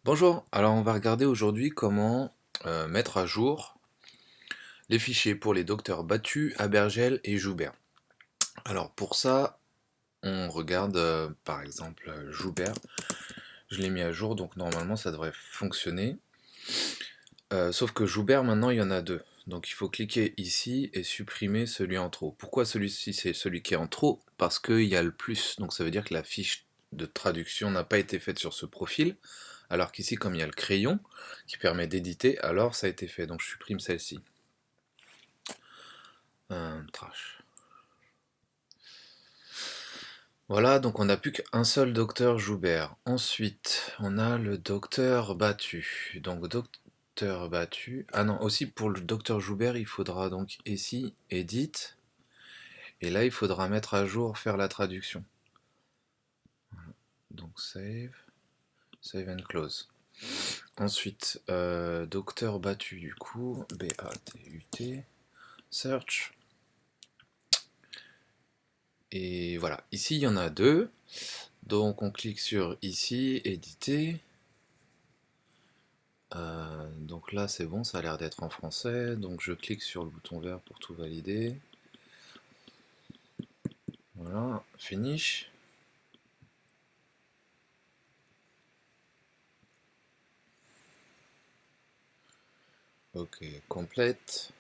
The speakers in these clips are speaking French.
Bonjour, alors on va regarder aujourd'hui comment mettre à jour les fichiers pour les docteurs Battu, Abergel et Joubert. Alors pour ça, on regarde par exemple Joubert, je l'ai mis à jour donc normalement ça devrait fonctionner. Sauf que Joubert maintenant il y en a deux, donc il faut cliquer ici et supprimer celui en trop. Pourquoi celui-ci c'est celui qui est en trop? Parce qu'il y a le plus, donc ça veut dire que la fiche de traduction n'a pas été faite sur ce profil. Alors qu'ici, comme il y a le crayon qui permet d'éditer, alors ça a été fait. Donc je supprime celle-ci. Trash. Voilà, donc on n'a plus qu'un seul docteur Joubert. Ensuite, on a le docteur Battu. Donc docteur Battu. Ah non, aussi pour le docteur Joubert, il faudra donc ici, edit. Et là, il faudra mettre à jour, faire la traduction. Donc save and close. Ensuite, docteur Battu du coup, B-A-T-U-T, search. Et voilà, ici il y en a deux. Donc on clique sur ici, éditer. Donc là c'est bon, ça a l'air d'être en français. Donc je clique sur le bouton vert pour tout valider. Voilà, finish. Ok, complète.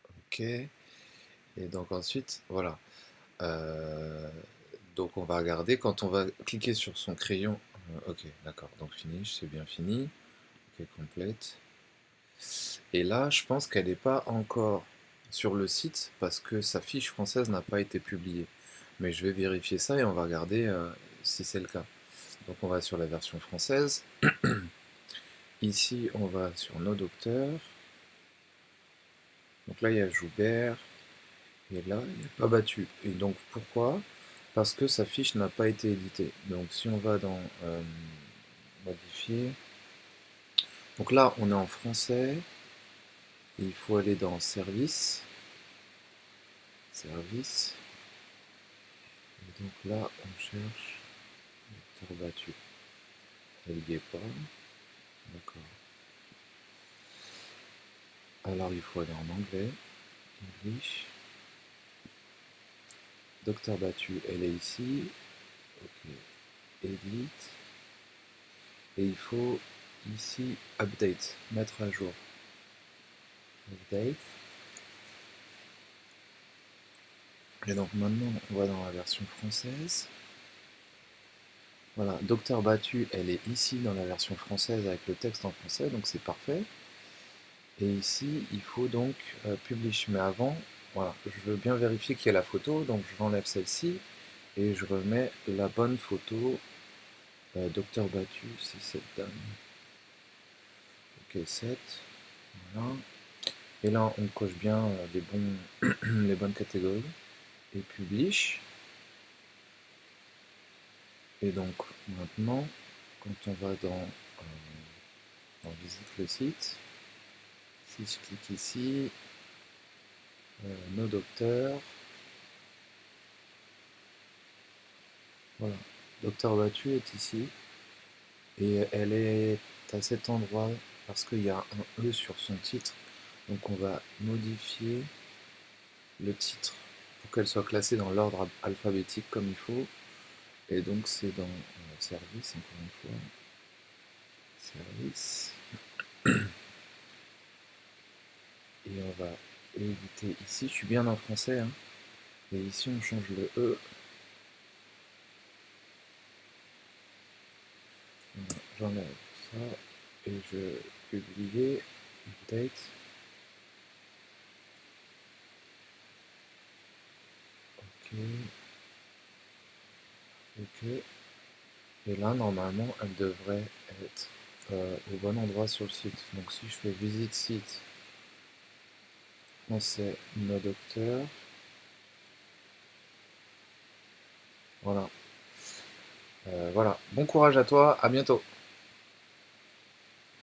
Ok. Et donc ensuite, voilà. Euh, donc on va regarder quand on va cliquer sur son crayon. Ok, d'accord. Donc finish, c'est bien fini. Ok, complète. Et là, je pense qu'elle n'est pas encore sur le site parce que sa fiche française n'a pas été publiée. Mais je vais vérifier ça et on va regarder si c'est le cas. Donc on va sur la version française. Ici, on va sur nos docteurs. Donc là, il y a Joubert. Et là, il n'est pas Battu. Et donc pourquoi? Parce que sa fiche n'a pas été éditée. Donc si on va dans modifier. Donc là, on est en français. Il faut aller dans service. Service. Et donc là, on cherche docteur Battu. Elle y est pas. D'accord. Alors il faut aller en anglais. English. Docteur Battu, elle est ici. Ok. Edit. Et il faut ici update, mettre à jour. Update. Et donc maintenant, on va dans la version française. Voilà, Docteur Battu, elle est ici dans la version française avec le texte en français, donc c'est parfait. Et ici, il faut donc publish. Mais avant, voilà, je veux bien vérifier qu'il y a la photo, donc je enlève celle-ci et je remets la bonne photo. Docteur Battu, c'est cette dame. Ok, 7. Voilà. Et là, on coche bien les bonnes catégories. Et publish. Et donc, maintenant, quand on va on visite le site, si je clique ici, nos docteurs, voilà, Docteur Battu est ici, et elle est à cet endroit parce qu'il y a un E sur son titre, donc on va modifier le titre pour qu'elle soit classée dans l'ordre alphabétique comme il faut, et donc c'est dans service, encore une fois, service, et on va éviter ici, je suis bien en français, hein, et ici on change le E. J'enlève ça et je publier update. Ok. Ok. Et là, normalement, elle devrait être au bon endroit sur le site. Donc si je fais visite site français nos docteurs, voilà. Voilà. Bon courage à toi, à bientôt.